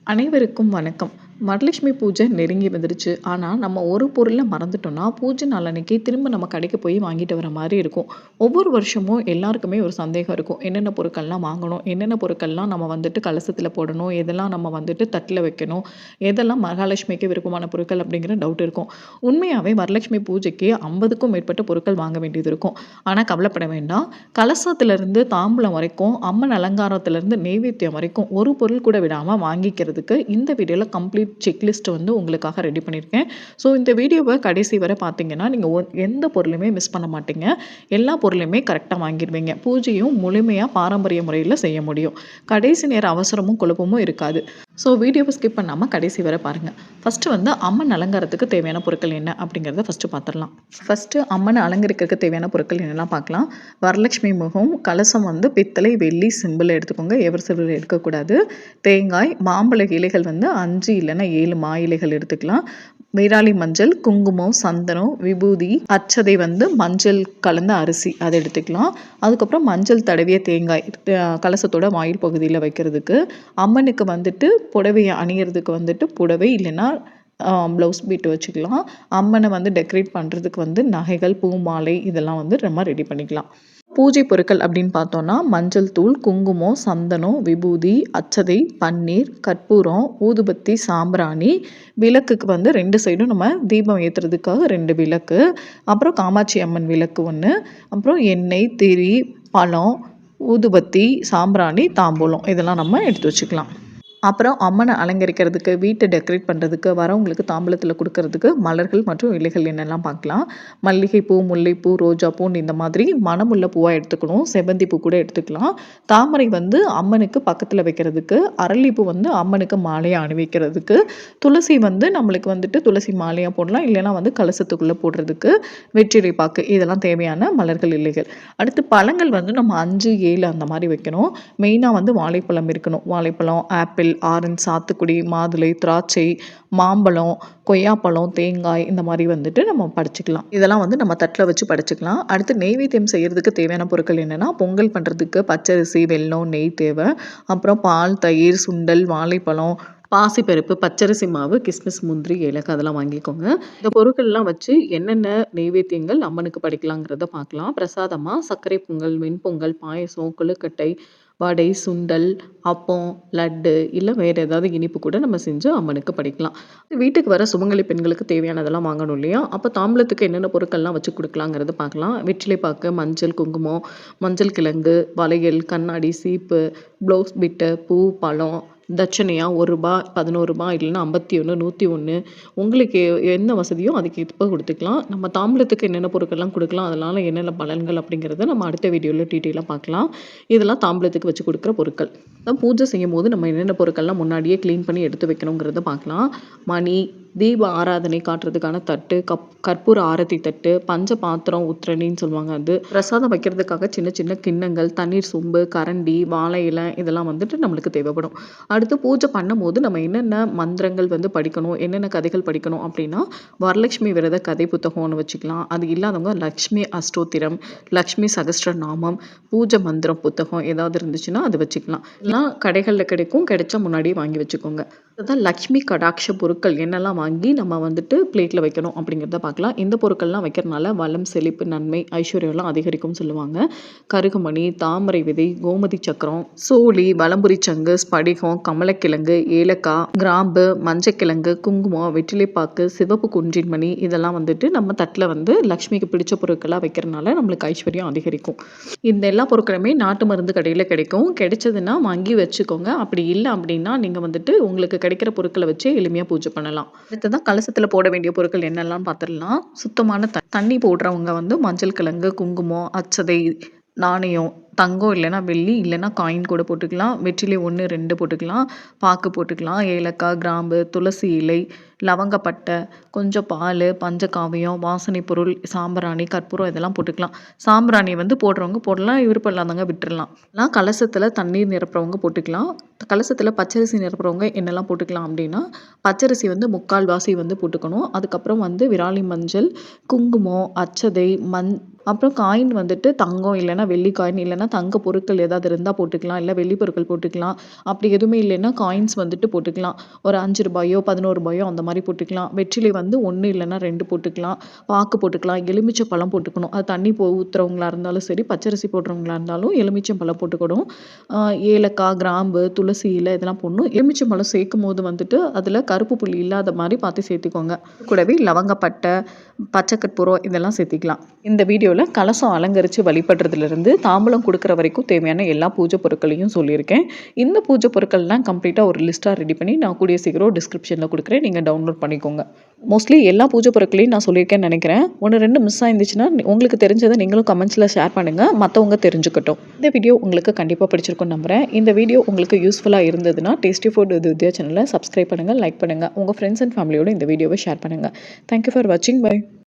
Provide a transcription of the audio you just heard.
அனைவருக்கும் வணக்கம். வரலட்சுமி பூஜை நெருங்கி வந்துருச்சு. ஆனா, நம்ம ஒரு பொருள மறந்துட்டோம்னா, பூஜை நாள் அன்னைக்கு திரும்ப நம்ம கடைக்கு போய் வாங்கிட்டு வர மாரி இருக்கும். ஒவ்வொரு வருஷமும் எல்லாருக்குமே ஒரு சந்தேகம் இருக்கும். என்னென்ன பொருட்கள்லாம் வாங்கணும்? என்னென்ன பொருட்கள்லாம் நம்ம வந்துட்டு கலசத்துல போடணும்? எதெல்லாம் நம்ம வந்துட்டு தட்டுல வைக்கணும்? எதெல்லாம் மகாலட்சுமிக்கு விருப்பமான பொருட்கள் அப்படிங்கிற டவுட் இருக்கும். உண்மையாவே வரலட்சுமி பூஜைக்கு 50க்கும் மேற்பட்ட பொருட்கள் வாங்க வேண்டியது இருக்கும். ஆனா கவலைப்பட வேண்டாம். கலசத்திலிருந்து தாம்பூலம் வரைக்கும், அம்மன் அலங்காரத்திலிருந்து நெய்வேத்தியம் வரைக்கும் ஒரு பொருள் கூட விடாம வாங்கிக்கிறதுக்கு இந்த வீடியோல கம்ப்ளீட் செக்லிஸ்ட் வந்து உங்களுக்காக ரெடி பண்ணியிருக்கேன். ஸோ இந்த வீடியோவ கடைசி வரை பார்த்தீங்கன்னா, நீங்க எந்த பொருளுமே மிஸ் பண்ண மாட்டீங்க. எல்லா பொருளையுமே கரெக்ட்டா வாங்கிருவீங்க. பூஜையும் முழுமையா பாரம்பரிய முறையில செய்ய முடியும். கடைசி நேர அவசரமும் குழப்பமும் இருக்காது. ஸோ வீடியோவ ஸ்கிப் பண்ணாம கடைசி வரை பாருங்க. ஃபர்ஸ்ட்டு வந்து அம்மன் அலங்காரத்துக்கு தேவையான பொருட்கள் என்ன அப்படிங்கிறத ஃபர்ஸ்ட்டு பார்த்துரலாம். ஃபர்ஸ்ட்டு அம்மன அலங்கரிக்கிறதுக்கு தேவையான பொருட்கள் என்னலாம் பார்க்கலாம். வரலட்சுமி முகம், கலசம் வந்து பித்தளை, வெள்ளி செம்புல எடுத்துக்கோங்க. எவர் சில்வர் எடுக்கக்கூடாது. தேங்காய், மாம்பழ இலைகள் வந்து 5 இல்லைன்னா 7 மா இலைகள் எடுத்துக்கலாம். விராலி மஞ்சள், குங்குமம், சந்தனம், விபூதி, அட்சதை வந்து மஞ்சள் கலந்த அரிசி அதை எடுத்துக்கலாம். அதுக்கப்புறம் மஞ்சள் தடவிய தேங்காய் கலசத்தோட வாயில் பகுதியில் வைக்கிறதுக்கு. அம்மனுக்கு வந்துட்டு புடவைய அணியிறதுக்கு வந்துட்டு புடவை இல்லைன்னா ப்ளவுஸ் பீட்டு வச்சுக்கலாம். அம்மனை வந்து டெக்கரேட் பண்ணுறதுக்கு வந்து நகைகள், பூ மாலை இதெல்லாம் வந்து நம்ம ரெடி பண்ணிக்கலாம். பூஜை பொருட்கள் அப்படின்னு பார்த்தோன்னா மஞ்சள் தூள், குங்குமம், சந்தனம், விபூதி, அட்சதை, பன்னீர், கற்பூரம், ஊதுபத்தி, சாம்பிராணி, விளக்குக்கு வந்து 2 சைடும் நம்ம தீபம் ஏற்றுறதுக்காக 2 விளக்கு, அப்புறம் காமாட்சி அம்மன் விளக்கு 1, அப்புறம் எண்ணெய், திரி, பழம், ஊதுபத்தி, சாம்பிராணி, தாம்பூலம் இதெல்லாம் நம்ம எடுத்து வச்சுக்கலாம். அப்புறம் அம்மனை அலங்கரிக்கிறதுக்கு, வீட்டை டெக்கரேட் பண்ணுறதுக்கு, வரவங்களுக்கு தாம்பூலத்தில் கொடுக்கறதுக்கு மலர்கள் மற்றும் இலைகள் என்னெல்லாம் பார்க்கலாம். மல்லிகைப்பூ, முல்லைப்பூ, ரோஜாப்பூன்னு இந்த மாதிரி மணமுள்ள பூவாக எடுத்துக்கணும். செவ்வந்தி பூ கூட எடுத்துக்கலாம். தாமரை வந்து அம்மனுக்கு பக்கத்தில் வைக்கிறதுக்கு, அரளிப்பூ வந்து அம்மனுக்கு மாலையாக அணிவிக்கிறதுக்கு, துளசி வந்து நம்மளுக்கு வந்துட்டு துளசி மாலையாக போடலாம். இல்லைனா வந்து கலசத்துக்குள்ளே போடுறதுக்கு, வெற்றிலை பாக்கு இதெல்லாம் தேவையான மலர்கள், இலைகள். அடுத்து பழங்கள் வந்து நம்ம 5, 7 அந்த மாதிரி வைக்கணும். மெயினாக வந்து வாழைப்பழம் இருக்கணும். வாழைப்பழம், ஆப்பிள், ஆரஞ்சு, சாத்துக்குடி, மாதுளை, திராட்சை, மாம்பழம், கொய்யாப்பழம், தேங்காய் இந்த மாதிரி வந்துட்டு நம்ம படைச்சிக்கலாம். இதெல்லாம் வந்து நம்ம தட்டில் வச்சு படைச்சிக்கலாம். அடுத்து நெய்வேத்தியம் செய்கிறதுக்கு தேவையான பொருட்கள் என்னென்னா, பொங்கல் பண்ணுறதுக்கு பச்சரிசி, வெல்லம், நெய் தேவை. அப்புறம் பால், தயிர், சுண்டல், வாழைப்பழம், பாசிப்பருப்பு, பச்சரிசி மாவு, கிஸ்மிஸ், முந்திரி, ஏலக்காய் அதெல்லாம் வாங்கிக்கோங்க. இந்த பொருட்கள்லாம் வச்சு என்னென்ன நெய்வேத்தியங்கள் அம்மனுக்கு படைக்கலாங்கிறத பார்க்கலாம். பிரசாதமாக சர்க்கரை பொங்கல், வெண்பொங்கல், பாயசம், கொழுக்கட்டை, வடை, சுண்டல், அப்பம், லட்டு இல்லை வேறு ஏதாவது இனிப்பு கூட நம்ம செஞ்சு அம்மனுக்கு படைக்கலாம். வீட்டுக்கு வர சுமங்கலி பெண்களுக்கு தேவையானதெல்லாம் வாங்கணும் இல்லையா? அப்போ தாம்பூலத்துக்கு என்னென்ன பொருட்கள்லாம் வச்சு கொடுக்கலாங்கிறத பார்க்கலாம். வெற்றிலை பாக்கு, மஞ்சள், குங்குமம், மஞ்சள் கிழங்கு, வளையல், கண்ணாடி, சீப்பு, ப்ளவுஸ் பிட்டு, பூ, பழம், தட்சணையா ரூ. 1, ரூ. 11 இல்லைன்னா 51, 101 உங்களுக்கு என்ன வசதியோ அதுக்கு ஏற்ப கொடுத்துக்கலாம். நம்ம தாம்பூலத்துக்கு என்னென்ன பொருட்கள்லாம் கொடுக்கலாம், அதனால என்னென்ன பலன்கள் அப்படிங்கிறத நம்ம அடுத்த வீடியோவில் டீட்டெயிலாக பார்க்கலாம். இதெல்லாம் தாம்பூலத்துக்கு வச்சு கொடுக்குற பொருட்கள். பூஜை செய்யும்போது நம்ம என்னென்ன பொருட்கள்லாம் முன்னாடியே க்ளீன் பண்ணி எடுத்து வைக்கணுங்கிறத பார்க்கலாம். மணி, தீப ஆராதனை காட்டுறதுக்கான தட்டு, கற்பூர ஆரத்தி தட்டு, பஞ்ச பாத்திரம், உத்திரணின்னு சொல்லுவாங்க அது. பிரசாதம் வைக்கிறதுக்காக சின்ன சின்ன கிண்ணங்கள், தண்ணீர் சொம்பு, கரண்டி, வாழை இலை இதெல்லாம் வந்துட்டு நம்மளுக்கு தேவைப்படும். அடுத்து பூஜை பண்ணும்போது நம்ம என்னென்ன மந்திரங்கள் வந்து படிக்கணும், என்னென்ன கதைகள் படிக்கணும் அப்படின்னா, வரலட்சுமி விரத கதை புத்தகம் ஒன்று வச்சுக்கலாம். அது இல்லாதவங்க லக்ஷ்மி அஷ்டோத்திரம், லக்ஷ்மி சகஸ்ரநாமம், பூஜை மந்திரம் புத்தகம் ஏதாவது இருந்துச்சுன்னா அது வச்சுக்கலாம். எல்லாம் கடைகளில் கிடைக்கும். கிடைச்சா முன்னாடியே வாங்கி வச்சுக்கோங்க. அதுதான் லக்ஷ்மி கடாட்ச பொருட்கள் என்னெல்லாம் வாங்கி நம்ம வந்துட்டு பிளேட்டில் வைக்கணும் அப்படிங்கிறத பார்க்கலாம். இந்த பொருட்கள்லாம் வைக்கிறதுனால வளம், செழிப்பு, நன்மை, ஐஸ்வர்யம்லாம் அதிகரிக்கும்னு சொல்லுவாங்க. கருகுமணி, தாமரை விதை, கோமதி சக்கரம், சோழி, வலம்புரி சங்கு, ஸ்படிகம், கமலக்கிழங்கு, ஏலக்காய், கிராம்பு, மஞ்சக்கிழங்கு, குங்குமம், வெற்றிலைப்பாக்கு, சிவப்பு குன்றின் மணி இதெல்லாம் வந்துட்டு நம்ம தட்டில் வந்து லக்ஷ்மிக்கு பிடிச்ச பொருட்களாக வைக்கிறதுனால நம்மளுக்கு ஐஸ்வர்யம் அதிகரிக்கும். இந்த எல்லா பொருட்களுமே நாட்டு மருந்து கடையில் கிடைக்கும். கிடைச்சதுன்னா வாங்கி வச்சுக்கோங்க. அப்படி இல்லை அப்படின்னா நீங்கள் வந்துட்டு உங்களுக்கு கிடைக்கிற பொருட்களை வச்சு எளிமையாக பூஜை பண்ணலாம். அடுத்ததான் கலசத்தில் போட வேண்டிய பொருட்கள் என்னெல்லாம் பார்த்துடலாம். சுத்தமான தண்ணி போடுறவங்க வந்து மஞ்சள் கிழங்கு, குங்குமம், அட்சதை, நாணயம், தங்கம் இல்லைன்னா வெள்ளி இல்லைன்னா காயின் கூட போட்டுக்கலாம். வெற்றிலை 1, 2 போட்டுக்கலாம். பாக்கு போட்டுக்கலாம். ஏலக்காய், கிராம்பு, துளசி இலை, லவங்கப்பட்டை, கொஞ்சம் பால், பஞ்சகாவியம், வாசனை பொருள், சாம்பிராணி, கற்பூரம் இதெல்லாம் போட்டுக்கலாம். சாம்பிராணி வந்து போடுறவங்க போடலாம், விருப்பம் இல்லாதவங்க விட்டுறலாம். நான் கலசத்தில் தண்ணீர் நிரப்புறவங்க போட்டுக்கலாம். கலசத்தில் பச்சரிசி நிரப்புறவங்க என்னெல்லாம் போட்டுக்கலாம் அப்படின்னா, பச்சரிசி வந்து 3/4 வாசி வந்து போட்டுக்கணும். அதுக்கப்புறம் வந்து விராலி மஞ்சள், குங்குமம், அட்சதை, அப்புறம் காயின் வந்துட்டு தங்கம் இல்லைன்னா வெள்ளி காயின் இல்லைன்னா இல்லன்னா தங்க பொருட்கள் ஏதாவது இருந்தா போட்டுக்கலாம். இல்ல வெள்ளி பொருட்கள் போட்டுக்கலாம். அப்படி எதுவுமே இல்லைன்னா காயின்ஸ் வந்துட்டு போட்டுக்கலாம். ஒரு ரூ. 5 ரூ. 11 அந்த மாரி போட்டுக்கலாம். வெற்றிலை வந்து 1 இல்லன்னா 2 போட்டுக்கலாம். பாக்கு போட்டுக்கலாம். எலுமிச்சை பழம் போட்டுக்கணும். அது தண்ணி ஊத்துறவங்களா இருந்தாலும் சரி, பச்சரிசி போடுறவங்களா இருந்தாலும் எலுமிச்சம் பழம் போட்டுக்கணும். அ ஏலக்காய், கிராம்பு, துளசி இலை இதெல்லாம் போடணும். எலுமிச்சம் பழம் சேர்க்கும்போது வந்துட்டு அதில கருப்பு புள்ளி இல்லாத மாரி பார்த்து சேர்த்துக்கோங்க. கூடவே லவங்கப்பட்டை, பச்சை கற்பூரம் இதெல்லாம் சேர்த்திக்கலாம். இந்த வீடியோல கலசம் அலங்கரிச்சு வழிபடுறதுலருந்து தாம்பூலம் குடுக்குற வரைக்கும் தேவையான எல்லா பூஜை பொருட்களையும் சொல்லியிருக்கேன். இந்த பூஜை பொருட்கள்லாம் கம்ப்ளீட்டா ஒரு லிஸ்ட்டா ரெடி பண்ணி நான் கூடிய சீக்கிரம் டிஸ்கிரிப்ஷன்ல குடுக்குறேன். நீங்க டவுன்லோட் பண்ணிக்கோங்க. மோஸ்ட்லி எல்லா பூஜை பொருட்களையும் நான் சொல்லியிருக்கேன்னு நெனைக்கிறேன். 1, 2 மிஸ் ஆயிருந்துச்சுன்னா, உங்களுக்கு தெரிஞ்சத நீங்களும் கமெண்ட்ஸ்ல ஷேர் பண்ணுங்க. மத்தவங்க தெரிஞ்சுக்கட்டும். இந்த வீடியோ உங்களுக்கு கண்டிப்பா பிடிச்சிருக்கும்னு நம்புறேன். இந்த வீடியோ உங்களுக்கு யூஸ்ஃபுல்லா இருந்ததுன்னா, டேஸ்டி ஃபுட் வித் வித்யா சேனல சப்ஸ்கிரைப் பண்ணுங்க, லைக் பண்ணுங்க. உங்க ஃப்ரெண்ட்ஸ் அண்ட் ஃபேமிலியோட இந்த வீடியோவ ஷேர் பண்ணுங்க. தேங்க் யூ ஃபார் வாட்சிங். பை.